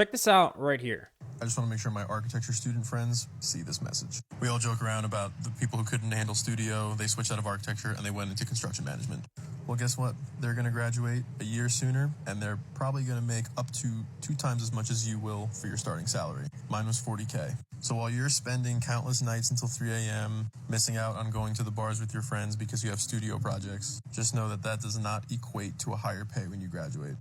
Check this out right here. I just want to make sure my architecture student friends see this message. We all joke around about the people who couldn't handle studio, they switched out of architecture and they went into construction management. Well, guess what? They're going to graduate a year sooner and they're probably going to make up to 2 times as much as you will for your starting salary. Mine was $40K. So while you're spending countless nights until 3 a.m., missing out on going to the bars with your friends because you have studio projects, just know that that does not equate to a higher pay when you graduate.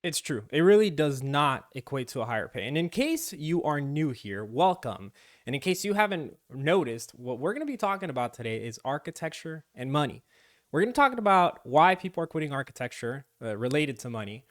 It's true. It really does not equate to a higher pay. And in case you are new here, welcome. And in case you haven't noticed, what we're going to be talking about today is architecture and money. We're going to talk about why people are quitting architecture related to money.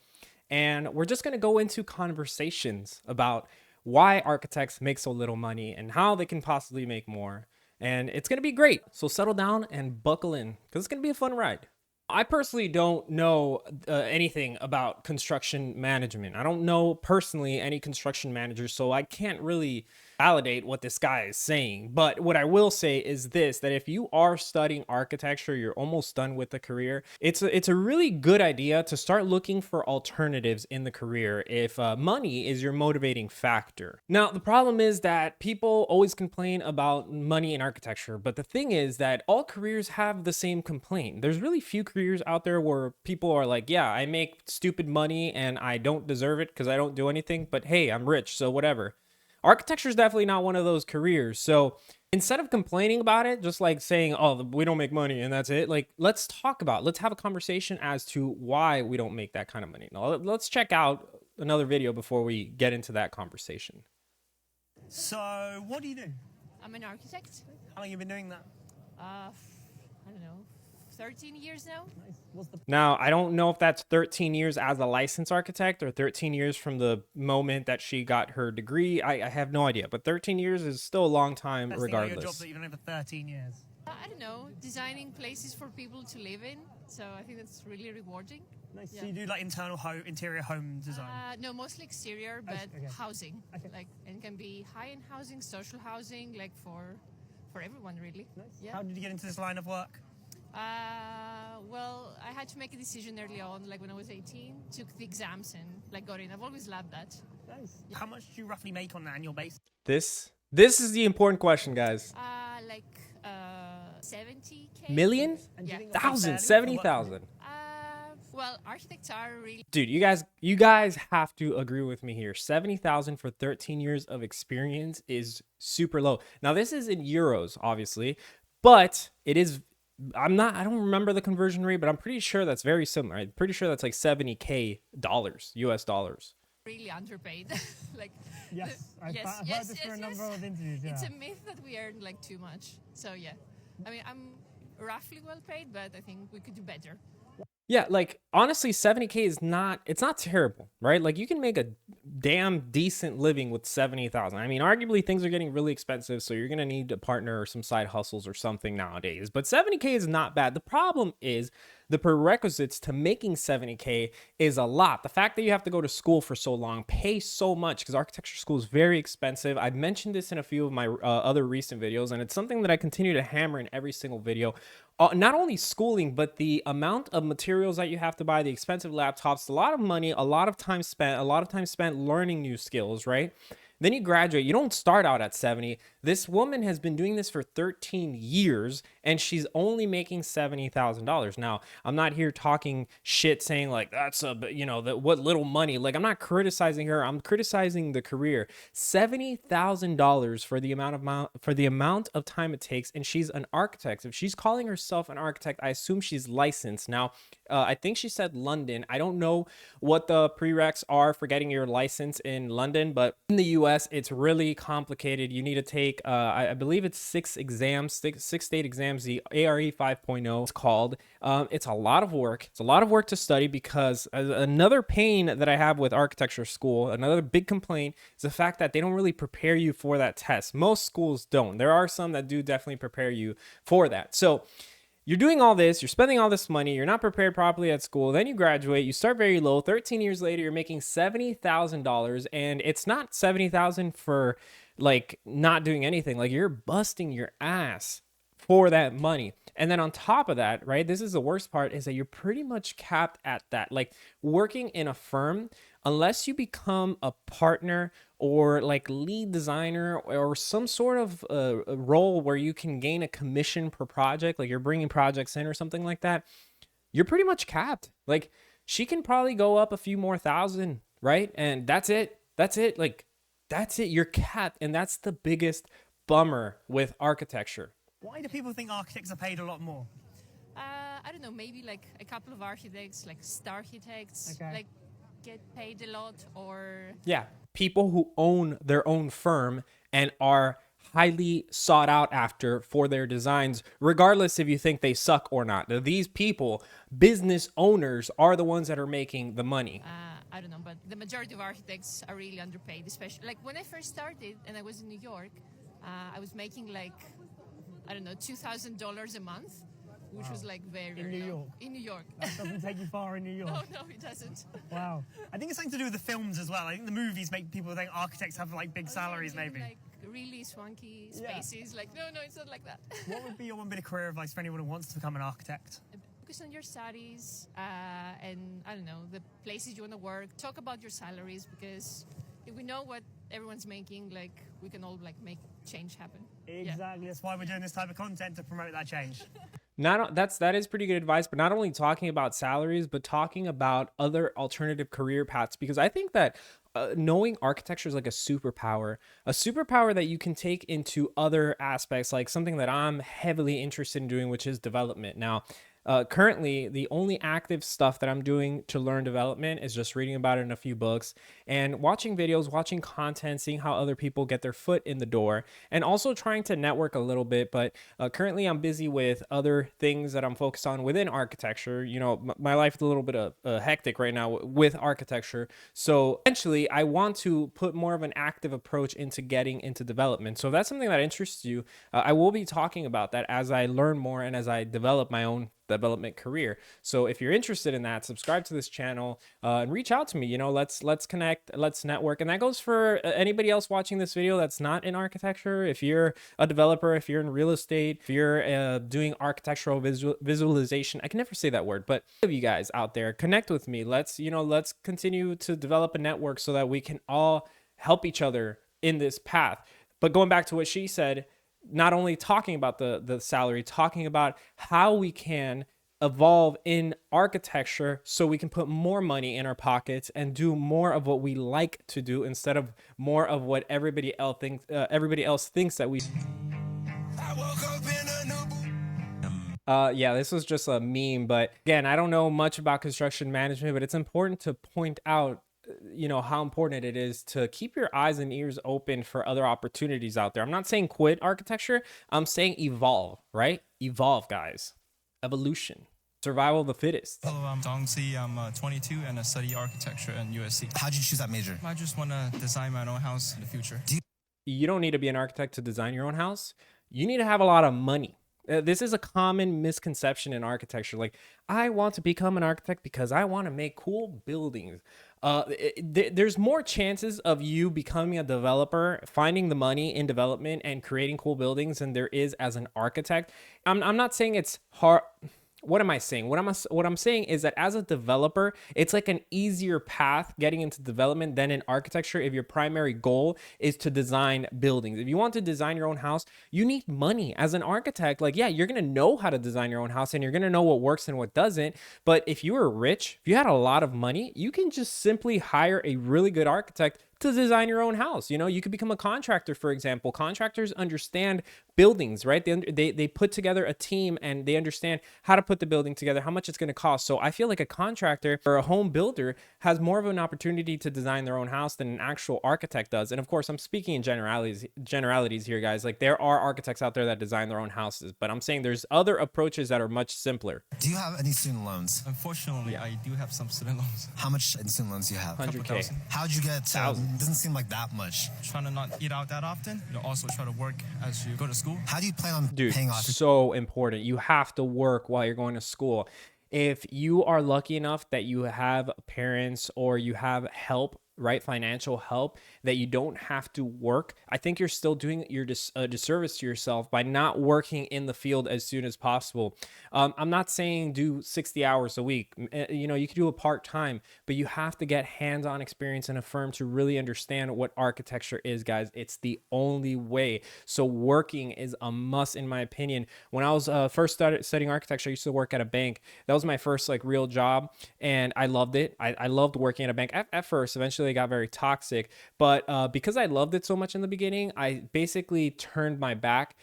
And we're just going to go into conversations about why architects make so little money and how they can possibly make more. And it's going to be great. So settle down and buckle in because it's going to be a fun ride. I personally don't know anything about construction management. I don't know personally any construction managers, so I can't really validate what this guy is saying. But what I will say is this, that if you are studying architecture, you're almost done with the career, it's a really good idea to start looking for alternatives in the career if money is your motivating factor. Now, the problem is that people always complain about money in architecture, but the thing is that all careers have the same complaint. There's really few careers out there where people are like, yeah, I make stupid money and I don't deserve it because I don't do anything, but hey, I'm rich, so whatever. Architecture is definitely not one of those careers. So instead of complaining about it, just like saying, oh, we don't make money and that's it, like, let's have a conversation as to why we don't make that kind of money. Now, let's check out another video before we get into that conversation. So, what do you do? I'm an architect. How long have you been doing that? I don't know, 13 years now. Nice. What's the Now, I don't know if that's 13 years as a licensed architect or 13 years from the moment that she got her degree. I have no idea, but 13 years is still a long time best thing about your job regardless. that you've been over 13 years? I don't know, designing places for people to live in. So I think that's really rewarding. Nice. Yeah. So you do like interior home design? No, mostly exterior, but Okay. housing. Okay. Like, and it can be high-end housing, social housing, like for everyone really. Nice. Yeah. How did you get into this line of work? Well, I had to make a decision early on, like when I was 18, took the exams and like got in. I've always loved that. Nice. How much do you roughly make on an annual basis? This is the important question, guys. Like 70K. Million? And do you Yeah. think you'll pay Thousand, fairly for 70,000. work? Well, architects are really Dude, you guys have to agree with me here. 70,000 for 13 years of experience is super low. Now, this is in euros, obviously, but it is. I don't remember the conversion rate, but I'm pretty sure that's very similar. I'm pretty sure that's like 70K dollars, US dollars. really underpaid. Like Yes, I've yes, heard yes, this yes, for a number yes. of interviews. Yeah. It's a myth that we earn like too much. So yeah, I mean I'm roughly well paid, but I think we could do better. Yeah, like honestly, 70K is not terrible, right? Like you can make a damn decent living with 70,000. I mean, arguably things are getting really expensive, so you're gonna need a partner or some side hustles or something nowadays. But 70K is not bad. The problem is the prerequisites to making 70K is a lot. The fact that you have to go to school for so long, pay so much, because architecture school is very expensive. I've mentioned this in a few of my other recent videos, and it's something that I continue to hammer in every single video. Not only schooling, but the amount of materials that you have to buy, the expensive laptops, a lot of money, a lot of time spent learning new skills, right? Then you graduate. You don't start out at 70. This woman has been doing this for 13 years and she's only making $70,000. Now, I'm not here talking shit saying like that's what little money. Like I'm not criticizing her. I'm criticizing the career. $70,000 for the amount of time it takes, and she's an architect. If she's calling herself an architect, I assume she's licensed. Now, I think she said London. I don't know what the prereqs are for getting your license in London, but in the US, it's really complicated. You need to take, I believe it's 6 state exams, the ARE 5.0 it's called. It's a lot of work. It's a lot of work to study because another pain that I have with architecture school, another big complaint, is the fact that they don't really prepare you for that test. Most schools don't. There are some that do definitely prepare you for that. So you're doing all this, you're spending all this money, you're not prepared properly at school, then you graduate, you start very low. 13 years later, you're making $70,000, and it's not $70,000 for like not doing anything. Like you're busting your ass for that money. And then on top of that, right, this is the worst part, is that you're pretty much capped at that. Like working in a firm, unless you become a partner or like lead designer or some sort of a role where you can gain a commission per project, like you're bringing projects in or something like that, you're pretty much capped. Like she can probably go up a few more thousand, right? And that's it. That's it. Like that's it. You're capped. And that's the biggest bummer with architecture. Why do people think architects are paid a lot more? I don't know, maybe like a couple of architects, like star architects, Okay. like get paid a lot, or Yeah. People who own their own firm and are highly sought out after for their designs, regardless if you think they suck or not. Now, these people, business owners, are the ones that are making the money. I don't know, but the majority of architects are really underpaid, especially like when I first started and I was in New York, I was making like, I don't know, $2,000 a month, which was like very In New low. York? In New York. That doesn't take you far in New York. No, it doesn't. Wow. I think it's something to do with the films as well. I think the movies make people think architects have like big salaries, maybe. Like really swanky Yeah. spaces. Like, no, it's not like that. What would be your one bit of career advice for anyone who wants to become an architect? Focus on your studies and I don't know, the places you want to work. Talk about your salaries, because if we know what everyone's making, like we can all like make change happen. Yeah. Exactly. That's why we're doing this type of content, to promote that change. That is pretty good advice, but not only talking about salaries, but talking about other alternative career paths, because I think that knowing architecture is like a superpower that you can take into other aspects, like something that I'm heavily interested in doing, which is development. Now, currently, the only active stuff that I'm doing to learn development is just reading about it in a few books and watching videos, watching content, seeing how other people get their foot in the door, and also trying to network a little bit. But currently, I'm busy with other things that I'm focused on within architecture. You know, my life is a little bit hectic right now with architecture. So eventually, I want to put more of an active approach into getting into development. So if that's something that interests you, I will be talking about that as I learn more and as I develop my own development career. So if you're interested in that, subscribe to this channel and reach out to me. You know, let's connect, let's network. And that goes for anybody else watching this video that's not in architecture. If you're a developer, if you're in real estate, if you're doing architectural visualization, I can never say that word, but of you guys out there, connect with me. Let's continue to develop a network so that we can all help each other in this path. But going back to what she said, not only talking about the salary, talking about how we can evolve in architecture so we can put more money in our pockets and do more of what we like to do instead of more of what everybody else thinks that we. Yeah, this was just a meme, but again, I don't know much about construction management, but it's important to point out, you know, how important it is to keep your eyes and ears open for other opportunities out there. I'm not saying quit architecture. I'm saying evolve, right? Evolve, guys. Evolution. Survival of the fittest. Hello, I'm Dong Si. I'm 22 and I study architecture at USC. How'd you choose that major? I just want to design my own house in the future. You don't need to be an architect to design your own house. You need to have a lot of money. This is a common misconception in architecture. Like, I want to become an architect because I want to make cool buildings. There's more chances of you becoming a developer, finding the money in development and creating cool buildings than there is as an architect. I'm not saying it's hard. What am I saying? What I'm saying is that as a developer, it's like an easier path getting into development than in architecture if your primary goal is to design buildings. If you want to design your own house, you need money. As an architect, like, yeah, you're going to know how to design your own house and you're going to know what works and what doesn't. But if you were rich, if you had a lot of money, you can just simply hire a really good architect to design your own house. You know, you could become a contractor, for example. Contractors understand buildings, right? They put together a team and they understand how to put the building together, how much it's going to cost. So I feel like a contractor or a home builder has more of an opportunity to design their own house than an actual architect does. And of course, I'm speaking in generalities here, guys. Like, there are architects out there that design their own houses, but I'm saying there's other approaches that are much simpler. Do you have any student loans? Unfortunately, I do have some student loans. How much in student loans do you have? 100K. How'd you get? Doesn't seem like that much. Trying to not eat out that often. You know, also try to work as you go to school. How do you plan on Dude, paying off? so important. You have to work while you're going to school. If you are lucky enough that you have parents or you have help right, financial help, that you don't have to work, I think you're still doing your disservice to yourself by not working in the field as soon as possible. I'm not saying do 60 hours a week. You know, you could do a part-time, but you have to get hands-on experience in a firm to really understand what architecture is, guys. It's the only way. So working is a must, in my opinion. When I was first started studying architecture, I used to work at a bank. That was my first like real job, and I loved it. I loved working at a bank at first. Eventually, it got very toxic, but because I loved it so much in the beginning, I basically turned my back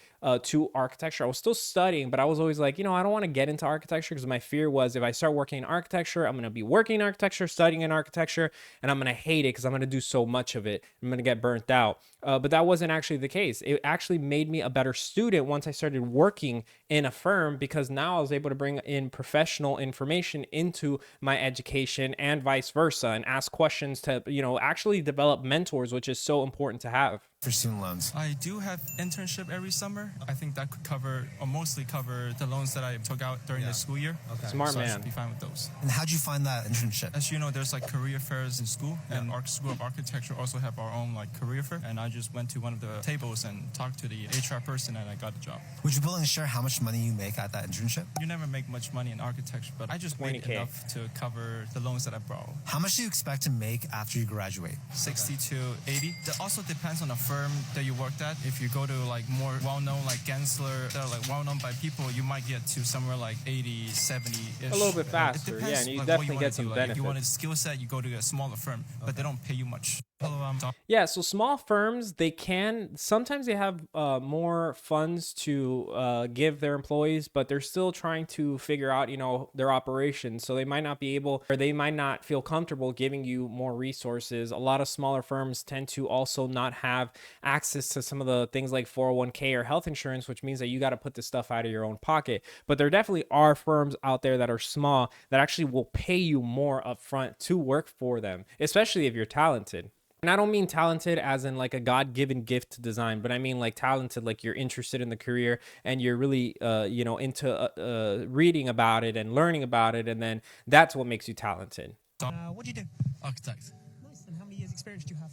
to architecture. I was still studying, but I was always like, you know, I don't want to get into architecture because my fear was if I start working in architecture, I'm going to be working in architecture, studying in architecture, and I'm going to hate it because I'm going to do so much of it. I'm going to get burnt out. But that wasn't actually the case. It actually made me a better student once I started working in a firm, because now I was able to bring in professional information into my education and vice versa, and ask questions to, you know, actually develop mentors, which is so important to have. For student loans? I do have internship every summer. I think that could cover, or mostly cover, the loans that I took out during the school year. Okay. Smart So I man. should be fine with those. And how'd you find that internship? As you know, there's like career fairs in school, and our School of Architecture also have our own like career fair. And I just went to one of the tables and talked to the HR person, and I got the job. Would you be willing to share how much money you make at that internship? You never make much money in architecture, but I just made 20K. enough to cover the loans that I borrow. How much do you expect to make after you graduate? 60 to 80. That also depends on the firm that you worked at. If you go to like more well-known like Gensler, that are like well-known by people, you might get to somewhere like 80, 70-ish. A little bit faster, It depends, yeah, and you like, definitely what get wanna some do. Like, if you want a benefits. skill set, you go to a smaller firm, but they don't pay you much. Hello, Yeah, so small firms, they can sometimes they have more funds to give their employees, but they're still trying to figure out, you know, their operations. So they might not be able, or they might not feel comfortable giving you more resources. A lot of smaller firms tend to also not have access to some of the things like 401k or health insurance, which means that you got to put this stuff out of your own pocket. But there definitely are firms out there that are small that actually will pay you more upfront to work for them, especially if you're talented. And I don't mean talented as in like a God-given gift to design, but I mean like talented, like you're interested in the career and you're really, you know, into reading about it and learning about it. And then that's what makes you talented. What do you do? Architect. Nice. And how many years experience do you have?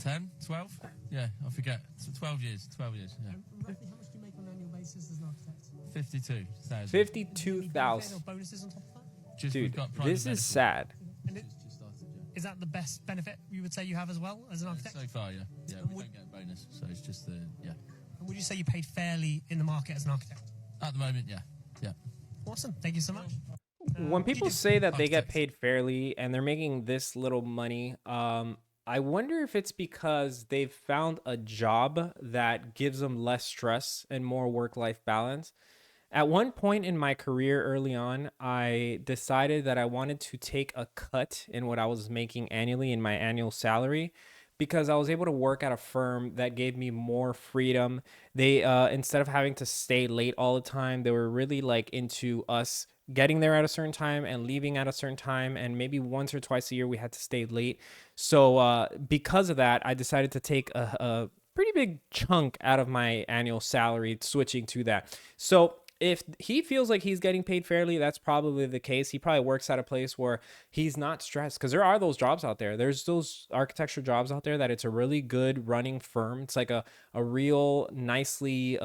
10, 12? Yeah, I forget. 12 years, yeah. Roughly how much do you make on an annual basis as an architect? 52,000. 52,000. Or bonuses on top of that? Just, Dude, we've got private this is medical. sad. And Just started, yeah. is that the best benefit you would say you have as well as an architect? So far, yeah. Yeah, we don't get a bonus, so it's just the, yeah. And would you say you paid fairly in the market as an architect? At the moment, yeah. Yeah. Awesome. Thank you so much. When what do you people do? say that they get Architects. paid fairly and they're making this little money, I wonder if it's because they've found a job that gives them less stress and more work-life balance. At one point in my career early on, I decided that I wanted to take a cut in what I was making annually in my annual salary, because I was able to work at a firm that gave me more freedom. They, instead of having to stay late all the time, they were really like into us getting there at a certain time and leaving at a certain time. And maybe once or twice a year, we had to stay late. So because of that, I decided to take a pretty big chunk out of my annual salary, switching to that. So if he feels like he's getting paid fairly, that's probably the case. He probably works at a place where he's not stressed, because there are those jobs out there. There's those architecture jobs out there that it's a really good running firm. It's like a real nicely,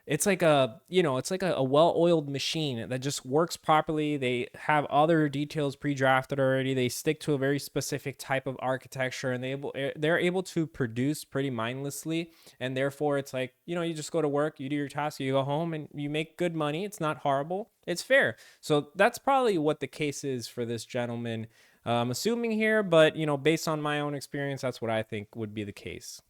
it's like a, you know, it's like a well-oiled machine that just works properly. They have other details pre-drafted already. They stick to a very specific type of architecture, and they're able to produce pretty mindlessly. And therefore it's like, you know, you just go to work, you do your task, you go home, and you make good money. It's not horrible. It's fair. So that's probably what the case is for this gentleman. I'm assuming here, but you know, based on my own experience, that's what I think would be the case.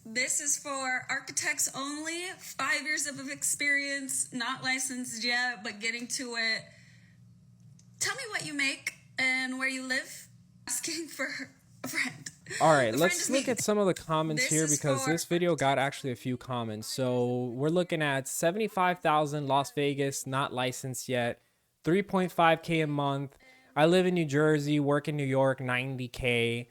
This is for architects only, 5 years of experience, not licensed yet, but getting to it. Tell me what you make and where you live. Asking for a friend. All right, A let's friend is look me. at some of the comments This here, is because for this video got actually a few comments. So we're looking at 75,000 Las Vegas, not licensed yet, 3.5K a month. I live in New Jersey, work in New York, 90K.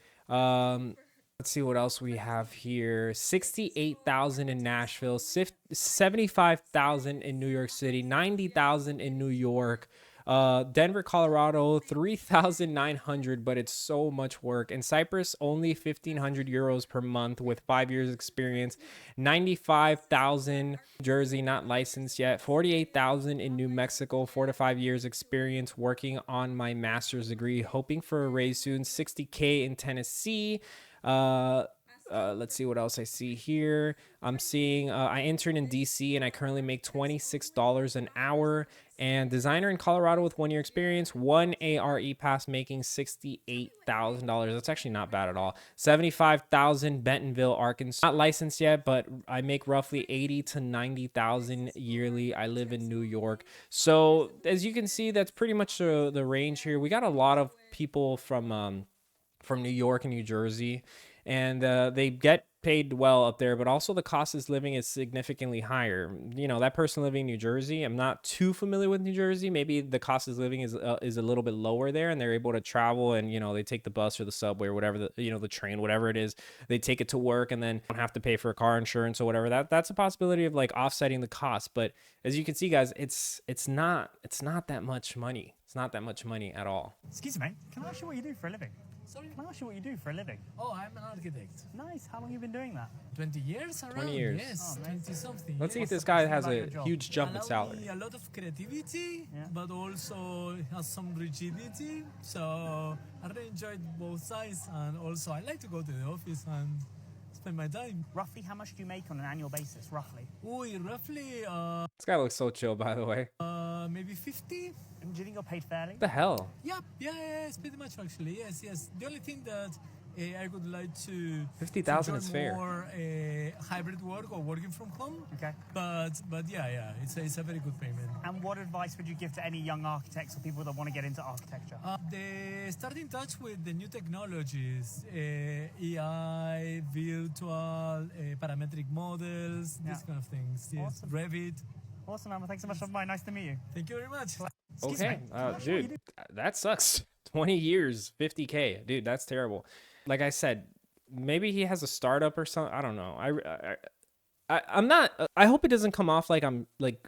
Let's see what else we have here. 68,000 in Nashville, 75,000 in New York City, 90,000 in New York. Denver, Colorado, 3,900, but it's so much work. In Cyprus, only 1,500 euros per month with 5 years experience. 95,000 Jersey, not licensed yet. 48,000 in New Mexico, 4 to 5 years experience working on my master's degree, hoping for a raise soon. 60K in Tennessee. Let's see what else I see here. I'm seeing I interned in DC and I currently make $26 an hour. And designer in Colorado with 1 year experience, 1 ARE pass, making $68,000. That's actually not bad at all. 75,000 Bentonville, Arkansas. Not licensed yet, but I make roughly 80 to 90,000 yearly. I live in New York. So as you can see, that's pretty much the range here. We got a lot of people from New York and New Jersey, and they get paid well up there, but also the cost of living is significantly higher. You know, that person living in New Jersey, I'm not too familiar with New Jersey. Maybe the cost of living is a little bit lower there, and they're able to travel, and you know, they take the bus or the subway or whatever, the train, whatever it is, they take it to work and then don't have to pay for a car insurance or whatever. That's a possibility of like offsetting the cost. But as you can see, guys, it's not that much money. It's not that much money at all. Excuse me, can I ask you what you do for a living? Sorry? Can I ask you what you do for a living? Oh, I'm an architect. Nice. How long have you been doing that? 20 years around? 20 years. Yes, Oh, 20 something. Let's see if yes. this guy What's has about a your job? huge jump in Allow salary. me a lot of creativity, Yeah. but also has some rigidity. So I really enjoyed both sides, and also I like to go to the office and spend my time. Roughly, how much do you make on an annual basis? Roughly. Roughly, This guy looks so chill, by the way. maybe 50. And do you think you're paid fairly? What the hell? Yeah, it's pretty much actually. Yes. The only thing that I would like to 50,000 to is join fair. more hybrid work or working from home. Okay. But yeah, it's a very good payment. And what advice would you give to any young architects or people that want to get into architecture? They start in touch with the new technologies, AI, virtual, parametric models, Yeah. these kind of things. Yes, Awesome. Revit. Awesome, Emma. Thanks so much for mine. Nice to meet you. Thank you very much. Excuse Okay, me, can I ask you what you dude, that sucks. 20 years, 50K, dude, that's terrible. Like I said, maybe he has a startup or something. I don't know. I'm not. I hope it doesn't come off like I'm like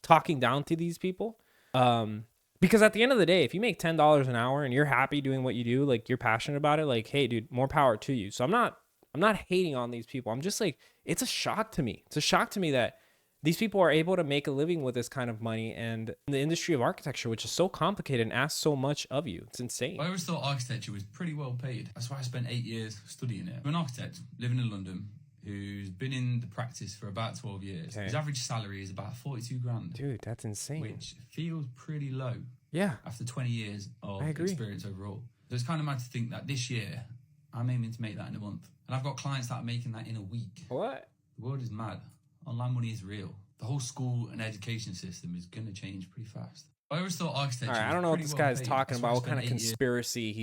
talking down to these people. Because at the end of the day, if you make $10 an hour and you're happy doing what you do, like you're passionate about it, like hey, dude, more power to you. So I'm not hating on these people. I'm just like, it's a shock to me. It's a shock to me that these people are able to make a living with this kind of money, and in the industry of architecture, which is so complicated and asks so much of you. It's insane. I always thought architecture was pretty well paid. That's why I spent 8 years studying it. I'm an architect living in London who's been in the practice for about 12 years. Okay. His average salary is about 42 grand, Dude, that's insane. which feels pretty low Yeah. after 20 years of I agree. experience overall. So it's kind of mad to think that this year I'm aiming to make that in a month. And I've got clients that are making that in a week. What? The world is mad. Online money is real. The whole school and education system is going to change pretty fast. I always thought architecture All right, I was don't know what pretty this well guy's paid. talking That's why I about, what spent kind of 8 years. conspiracy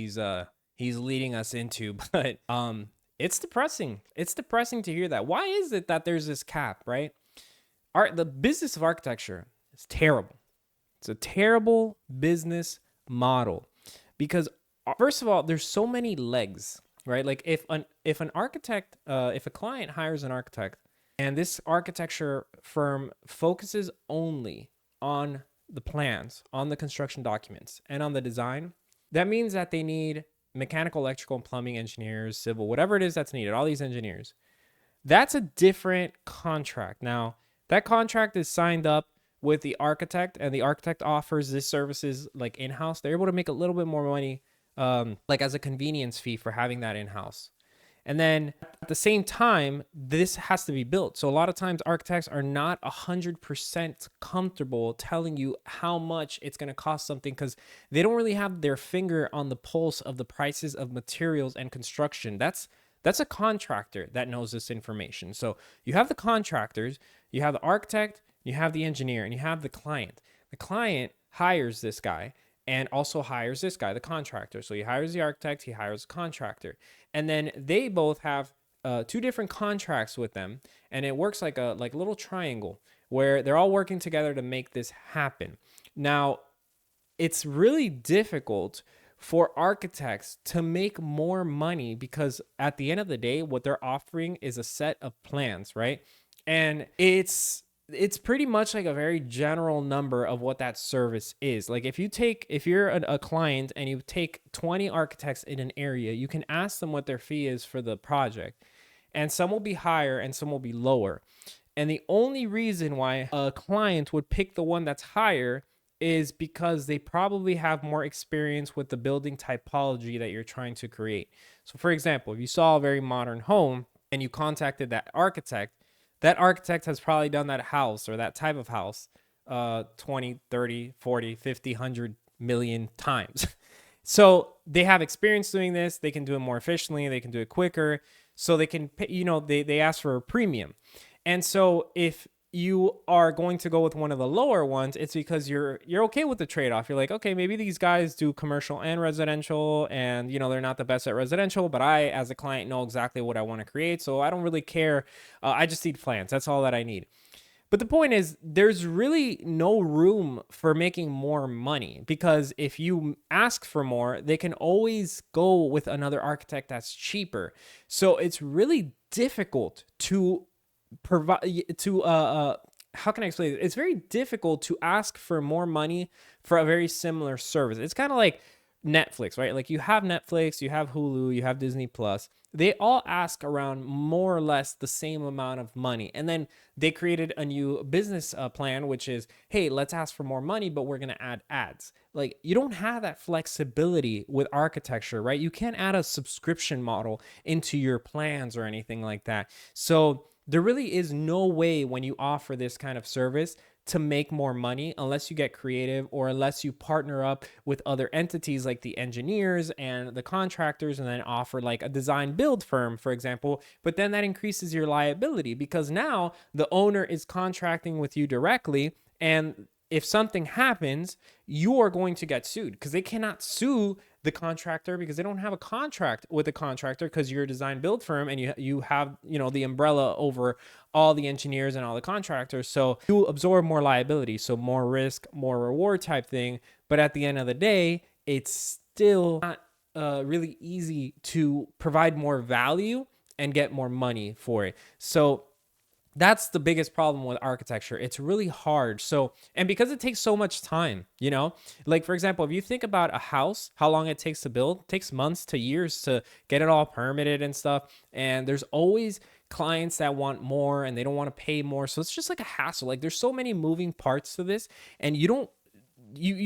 he's leading us into, but it's depressing. It's depressing to hear that. Why is it that there's this cap, right? The business of architecture is terrible. It's a terrible business model because first of all, there's so many legs, right? Like if an architect, if a client hires an architect and this architecture firm focuses only on the plans, on the construction documents, and on the design, that means that they need mechanical, electrical, and plumbing engineers, civil, whatever it is that's needed, all these engineers. That's a different contract. Now, that contract is signed up with the architect, and the architect offers this services like in-house. They're able to make a little bit more money, like as a convenience fee for having that in-house. And then at the same time, this has to be built. So a lot of times architects are not 100% comfortable telling you how much it's going to cost something because they don't really have their finger on the pulse of the prices of materials and construction. That's a contractor that knows this information. So you have the contractors, you have the architect, you have the engineer, and you have the client. The client hires this guy and also hires this guy, the contractor. So he hires the architect, he hires the contractor. And then they both have two different contracts with them. And it works like a little triangle where they're all working together to make this happen. Now, it's really difficult for architects to make more money because at the end of the day, what they're offering is a set of plans, right? And it's it's pretty much like a very general number of what that service is. Like if you're a client and you take 20 architects in an area, you can ask them what their fee is for the project, and some will be higher and some will be lower. And the only reason why a client would pick the one that's higher is because they probably have more experience with the building typology that you're trying to create. So for example, if you saw a very modern home and you contacted that architect has probably done that house or that type of house 20, 30, 40, 50, 100 million times. So they have experience doing this. They can do it more efficiently. They can do it quicker. So they can pay, they ask for a premium. And so if you are going to go with one of the lower ones, it's because you're okay with the trade-off. You're like, okay, maybe these guys do commercial and residential, and they're not the best at residential, but I as a client know exactly what I want to create, so I don't really care. I just need plans. That's all that I need. But the point is, there's really no room for making more money, because if you ask for more, they can always go with another architect that's cheaper. So it's really difficult to provide how can I explain it? It's very difficult to ask for more money for a very similar service. It's kind of like Netflix, right? Like you have Netflix, you have Hulu, you have Disney Plus. They all ask around more or less the same amount of money. And then they created a new business plan, which is, hey, let's ask for more money, but we're going to add ads. Like you don't have that flexibility with architecture, right? You can't add a subscription model into your plans or anything like that. So there really is no way when you offer this kind of service to make more money unless you get creative or unless you partner up with other entities like the engineers and the contractors and then offer like a design build firm, for example. But then that increases your liability because now the owner is contracting with you directly, and if something happens, you are going to get sued because they cannot sue the contractor because they don't have a contract with the contractor because you're a design build firm and you have the umbrella over all the engineers and all the contractors. So you absorb more liability, so more risk, more reward type thing. But at the end of the day, it's still not really easy to provide more value and get more money for it. So that's the biggest problem with architecture. It's really hard. So, and because it takes so much time, like for example, if you think about a house, how long it takes to build, it takes months to years to get it all permitted and stuff. And there's always clients that want more and they don't want to pay more. So it's just like a hassle. Like there's so many moving parts to this, and you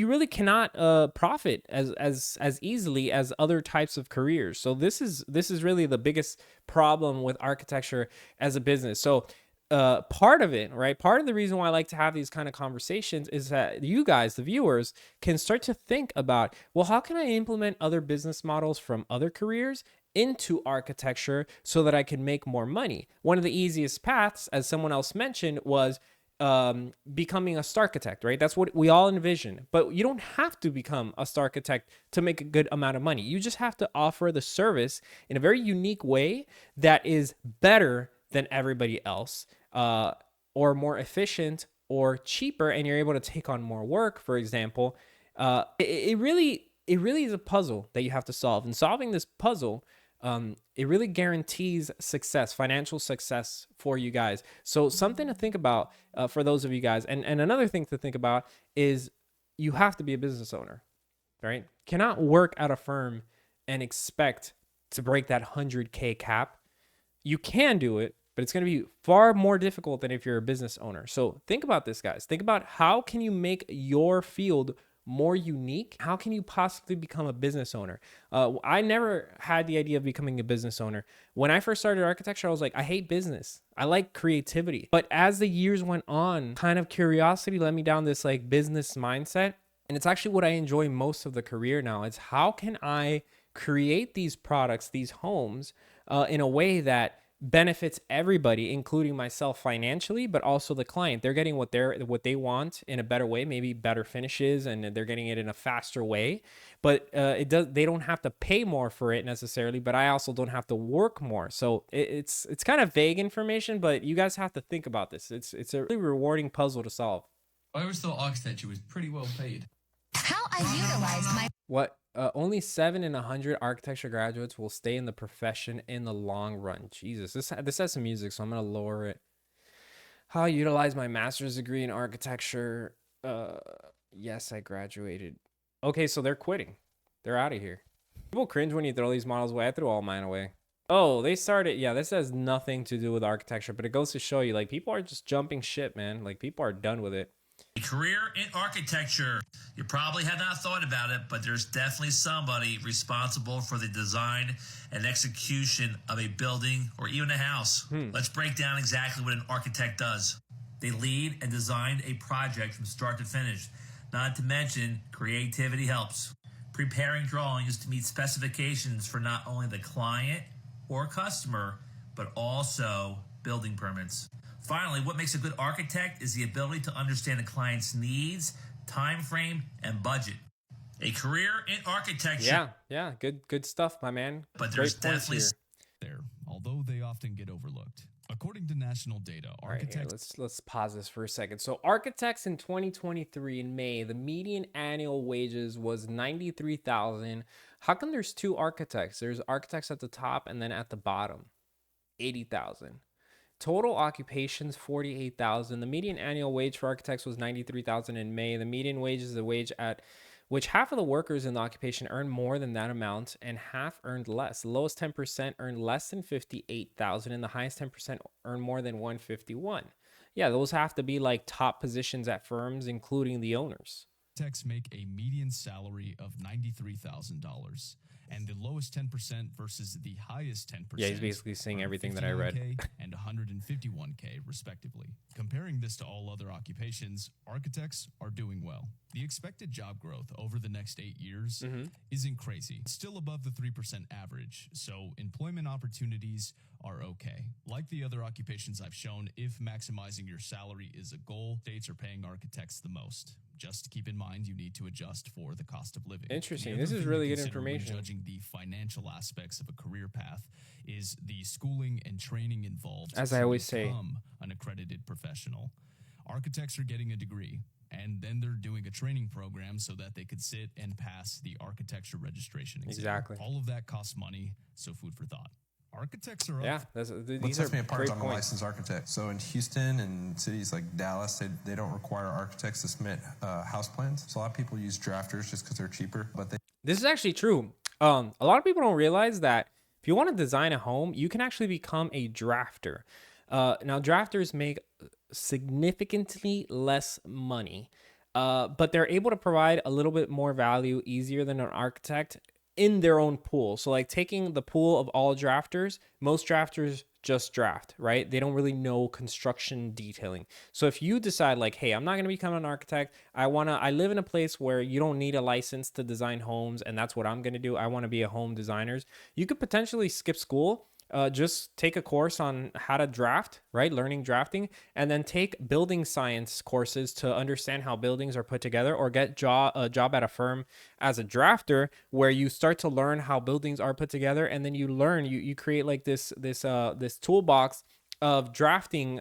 really cannot profit as easily as other types of careers. So this is really the biggest problem with architecture as a business. So part of it, right? Part of the reason why I like to have these kind of conversations is that you guys, the viewers, can start to think about, well, how can I implement other business models from other careers into architecture so that I can make more money? One of the easiest paths, as someone else mentioned, was becoming a starchitect, right? That's what we all envision. But you don't have to become a starchitect to make a good amount of money. You just have to offer the service in a very unique way that is better than everybody else, or more efficient or cheaper, and you're able to take on more work, for example. It really is a puzzle that you have to solve. And solving this puzzle, it really guarantees success, financial success for you guys. So something to think about for those of you guys. And another thing to think about is you have to be a business owner, right? Cannot work at a firm and expect to break that 100K cap. You can do it, but it's going to be far more difficult than if you're a business owner. So think about this, guys. Think about how can you make your field more unique? How can you possibly become a business owner? I never had the idea of becoming a business owner. When I first started architecture, I was like, I hate business. I like creativity. But as the years went on, kind of curiosity led me down this like business mindset. And it's actually what I enjoy most of the career now. It's how can I create these products, these homes, in a way that benefits everybody, including myself financially, but also the client. They're getting what they want in a better way, maybe better finishes, and they're getting it in a faster way. But they don't have to pay more for it necessarily, but I also don't have to work more. So it's kind of vague information, but you guys have to think about this. It's a really rewarding puzzle to solve. I always thought architecture was pretty well paid. How I utilized my Only 7 in 100 architecture graduates will stay in the profession in the long run. Jesus, this has some music, so I'm gonna lower it. How I utilize my master's degree in architecture. Yes, I graduated. Okay, so they're quitting. They're out of here. People cringe when you throw these models away. I threw all mine away. Oh, they started. Yeah, this has nothing to do with architecture, but it goes to show you, like, people are just jumping ship, man. Like, people are done with it. A career in architecture. You probably have not thought about it, but there's definitely somebody responsible for the design and execution of a building or even a house. Let's break down exactly what an architect does. They lead and design a project from start to finish. Not to mention, creativity helps. Preparing drawings to meet specifications for not only the client or customer, but also building permits. Finally, what makes a good architect is the ability to understand the client's needs, time frame, and budget. A career in architecture. Yeah, good stuff, my man. But there's Great points definitely there, although they often get overlooked. According to national data, architects... Let's pause this for a second. So architects in 2023 in May, the median annual wages was $93,000. How come there's two architects? There's architects at the top and then at the bottom, $80,000. Total occupations, 48,000. The median annual wage for architects was 93,000 in May. The median wage is the wage at which half of the workers in the occupation earn more than that amount and half earned less. The lowest 10% earned less than 58,000 and the highest 10% earn more than 151. Yeah, those have to be like top positions at firms, including the owners. Architects make a median salary of $93,000, and the lowest 10% versus the highest 10%. Yeah, he's basically saying everything that I read. And $151K, respectively. Comparing this to all other occupations, architects are doing well. The expected job growth over the next 8 years isn't crazy. It's still above the 3% average, so employment opportunities are okay. Like the other occupations I've shown, if maximizing your salary is a goal, states are paying architects the most. Just keep in mind you need to adjust for the cost of living. Interesting. This is really good information. When judging the financial aspects of a career path is the schooling and training involved. As I always say, become an accredited professional. Architects are getting a degree, and then they're doing a training program so that they could sit and pass the architecture registration exam. Exactly. All of that costs money, so food for thought. Architects are up. Yeah, What sets me apart is I'm a licensed architect. So in Houston and cities like Dallas, they don't require architects to submit house plans. So a lot of people use drafters just because they're cheaper. But this is actually true. A lot of people don't realize that if you want to design a home, you can actually become a drafter. Now, drafters make significantly less money, but they're able to provide a little bit more value easier than an architect in their own pool. So like taking the pool of all drafters, most drafters just draft, right? They don't really know construction detailing. So if you decide like, hey, I'm not going to become an architect. I live in a place where you don't need a license to design homes, and that's what I'm going to do. I want to be a home designer. You could potentially skip school. Just take a course on how to draft, right? Learning drafting, and then take building science courses to understand how buildings are put together, or get a job at a firm as a drafter where you start to learn how buildings are put together. And then you create like this toolbox of drafting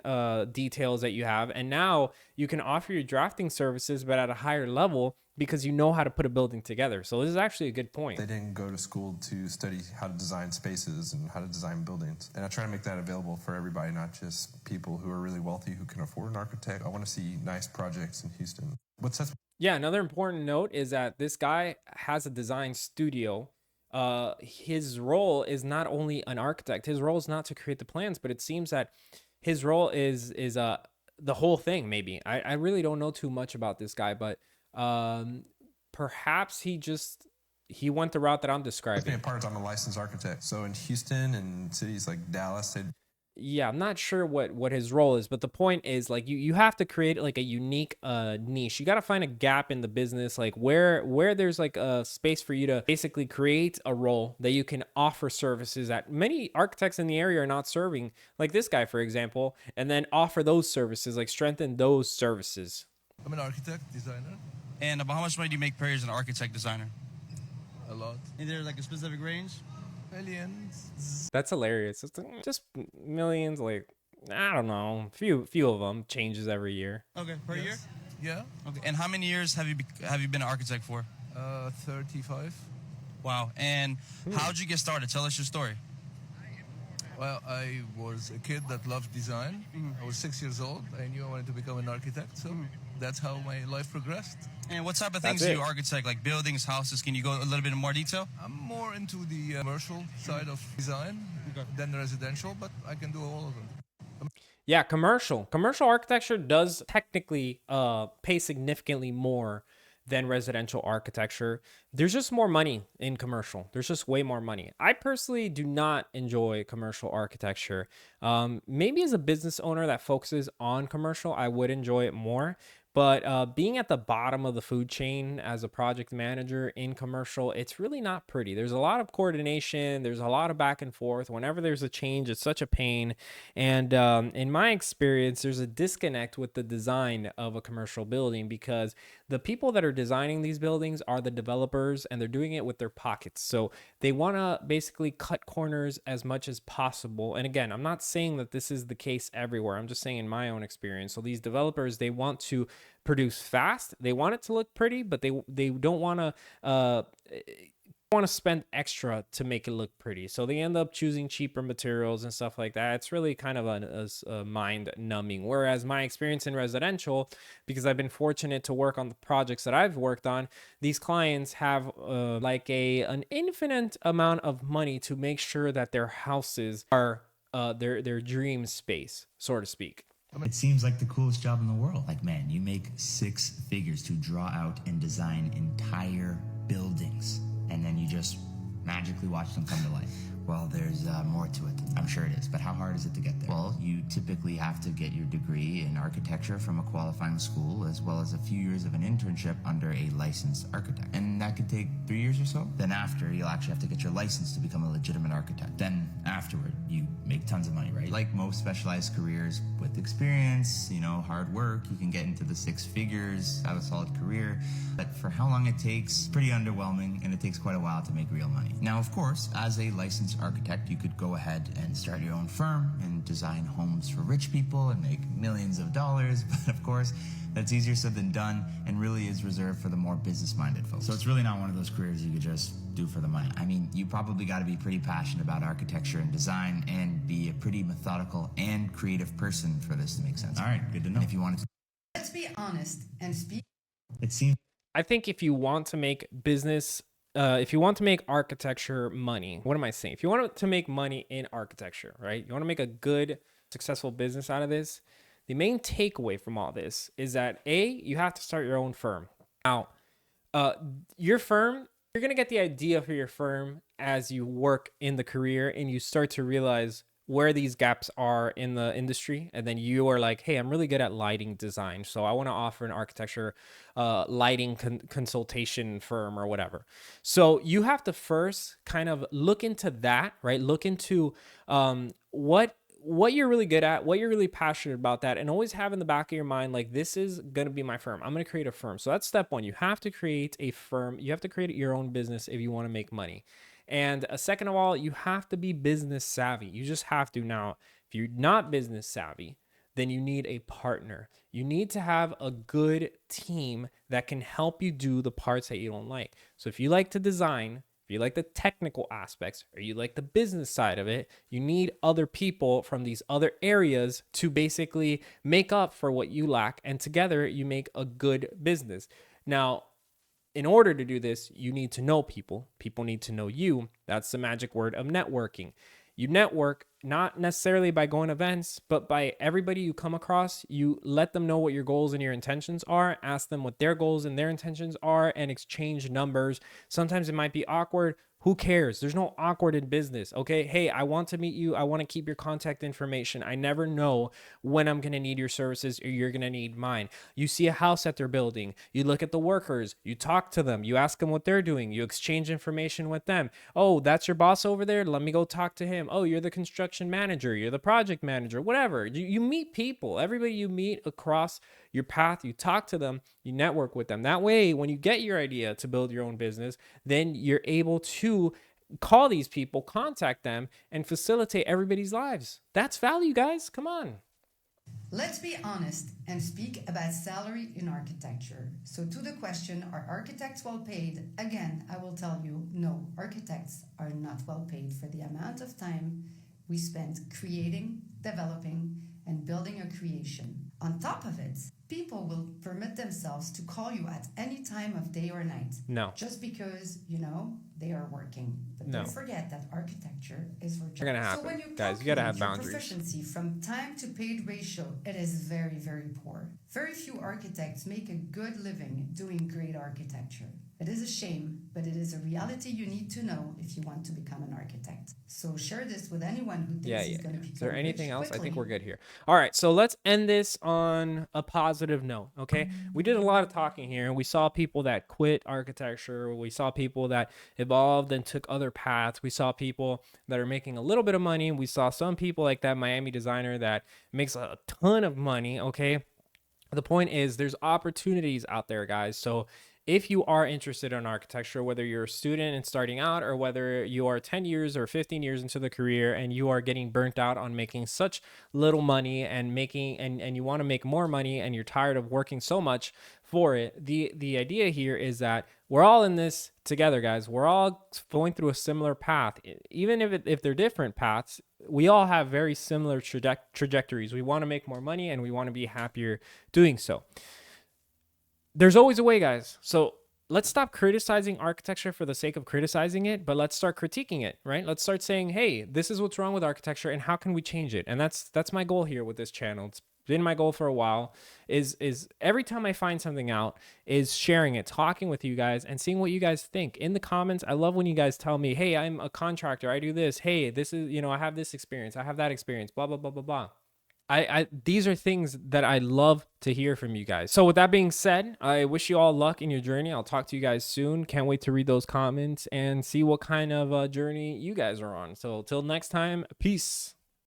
details that you have. And now you can offer your drafting services, but at a higher level, because you know how to put a building together. So this is actually a good point. they didn't go to school to study how to design spaces and how to design buildings. And I try to make that available for everybody, not just people who are really wealthy who can afford an architect. I want to see nice projects in Houston. Yeah, another important note is that this guy has a design studio. His role is not only an architect. His role is not to create the plans, but it seems that his role is the whole thing. Maybe I really don't know too much about this guy, but perhaps he went the route that I'm describing. I'm a licensed architect. So in Houston and cities like Dallas, yeah, I'm not sure what his role is, but the point is like you have to create like a unique niche. You got to find a gap in the business, like where there's like a space for you to basically create a role that you can offer services that many architects in the area are not serving, like this guy, for example, and then offer those services, like strengthen those services. I'm an architect, designer. And about how much money do you make per year as an architect designer? A lot. Is there like a specific range? Millions. That's hilarious. It's just millions, like I don't know, few of them changes every year. Okay, per year? Yeah. Okay. And how many years have you been an architect for? 35. Wow. And how'd you get started? Tell us your story. Well, I was a kid that loved design. I was 6 years old. I knew I wanted to become an architect, so that's how my life progressed. And what type of things do you architect, like buildings, houses? Can you go a little bit in more detail? I'm more into the commercial side of design than the residential, but I can do all of them. Yeah, commercial architecture does technically pay significantly more than residential architecture. There's just more money in commercial. There's just way more money. I personally do not enjoy commercial architecture. Maybe as a business owner that focuses on commercial, I would enjoy it more. But being at the bottom of the food chain as a project manager in commercial, it's really not pretty. There's a lot of coordination. There's a lot of back and forth. Whenever there's a change, it's such a pain. And in my experience, there's a disconnect with the design of a commercial building because the people that are designing these buildings are the developers and they're doing it with their pockets. So they want to basically cut corners as much as possible. And again, I'm not saying that this is the case everywhere. I'm just saying in my own experience. So these developers, they want to produce fast. They want it to look pretty, but they don't want to spend extra to make it look pretty. So they end up choosing cheaper materials and stuff like that. It's really kind of a mind numbing. Whereas my experience in residential, because I've been fortunate to work on the projects that I've worked on, these clients have like an infinite amount of money to make sure that their houses are their dream space, so to speak. It seems like the coolest job in the world. Like, man, you make 6 figures to draw out and design entire buildings, and then you just magically watch them come to life. Well, there's more to it. I'm sure it is, but how hard is it to get there? Well, you typically have to get your degree in architecture from a qualifying school, as well as a few years of an internship under a licensed architect. And that could take 3 years or so. Then after, you'll actually have to get your license to become a legitimate architect. Then afterward, you make tons of money, right? Like most specialized careers, with experience, hard work, you can get into the 6 figures, have a solid career. But for how long it takes, pretty underwhelming, and it takes quite a while to make real money. Now, of course, as a licensed architect, you could go ahead and start your own firm and design homes for rich people and make millions of dollars. But of course, that's easier said than done and really is reserved for the more business-minded folks. So it's really not one of those careers you could just do for the money. I mean, you probably got to be pretty passionate about architecture and design and be a pretty methodical and creative person for this to make sense. All right, good to know. And if you wanted to... Let's be honest and speak. It seems... I think if you want to make business... if you want to make architecture money, what am I saying? If you want to make money in architecture, right? You want to make a good, successful business out of this. The main takeaway from all this is that you have to start your own firm. Now, your firm, you're going to get the idea for your firm as you work in the career and you start to realize where these gaps are in the industry. And then you are like, hey, I'm really good at lighting design. So I want to offer an architecture lighting consultation firm or whatever. So you have to first kind of look into that, right? Look into what you're really good at, what you're really passionate about that, and always have in the back of your mind, like, this is going to be my firm. I'm going to create a firm. So that's step 1. You have to create a firm. You have to create your own business if you want to make money. And second of all, you have to be business savvy. You just have to. Now, if you're not business savvy, then you need a partner. You need to have a good team that can help you do the parts that you don't like. So if you like to design, if you like the technical aspects, or you like the business side of it, you need other people from these other areas to basically make up for what you lack. And together you make a good business. Now, in order to do this, you need to know people. People need to know you. That's the magic word of networking. You network not necessarily by going to events, but by everybody you come across. You let them know what your goals and your intentions are, ask them what their goals and their intentions are, and exchange numbers. Sometimes it might be awkward. Who cares? There's no awkward in business, okay? Hey, I want to meet you. I want to keep your contact information. I never know when I'm going to need your services or you're going to need mine. You see a house that they're building. You look at the workers. You talk to them. You ask them what they're doing. You exchange information with them. Oh, that's your boss over there? Let me go talk to him. Oh, you're the construction manager. You're the project manager, whatever. You meet people. Everybody you meet across your path, you talk to them, you network with them. That way, when you get your idea to build your own business, then you're able to call these people, contact them, and facilitate everybody's lives. That's value, guys. Come on. Let's be honest and speak about salary in architecture. So to the question, are architects well paid? Again, I will tell you, no, architects are not well paid for the amount of time we spend creating, developing, and building a creation. On top of it, people will permit themselves to call you at any time of day or night. No. Just because, they are working. But No. don't forget that architecture is for They're gonna happen. So when you Guys, you gotta have calculate your boundaries. proficiency from time to paid ratio, it is very, very poor. Very few architects make a good living doing great architecture. It is a shame, but it is a reality you need to know if you want to become an architect. So share this with anyone who thinks he's going to become Is there anything rich else? I think quickly. we're good here. All right, so let's end this on a positive note, okay? We did a lot of talking here, and we saw people that quit architecture. We saw people that evolved and took other paths. We saw people that are making a little bit of money. We saw some people like that Miami designer that makes a ton of money, okay? The point is there's opportunities out there, guys. So if you are interested in architecture, whether you're a student and starting out or whether you are 10 years or 15 years into the career and you are getting burnt out on making such little money and you want to make more money and you're tired of working so much for it, the idea here is that we're all in this together, guys. We're all going through a similar path. Even if they're different paths, we all have very similar trajectories. We want to make more money and we want to be happier doing so. There's always a way, guys. So let's stop criticizing architecture for the sake of criticizing it, but let's start critiquing it, right? Let's start saying, hey, this is what's wrong with architecture and how can we change it? And that's my goal here with this channel. It's been my goal for a while, is every time I find something out, is sharing it, talking with you guys and seeing what you guys think in the comments. I love when you guys tell me, hey, I'm a contractor, I do this. Hey, this is, I have this experience, I have that experience, blah, blah, blah, blah, blah. These are things that I love to hear from you guys. So with that being said, I wish you all luck in your journey. I'll talk to you guys soon. Can't wait to read those comments and see what kind of journey you guys are on. So till next time, peace.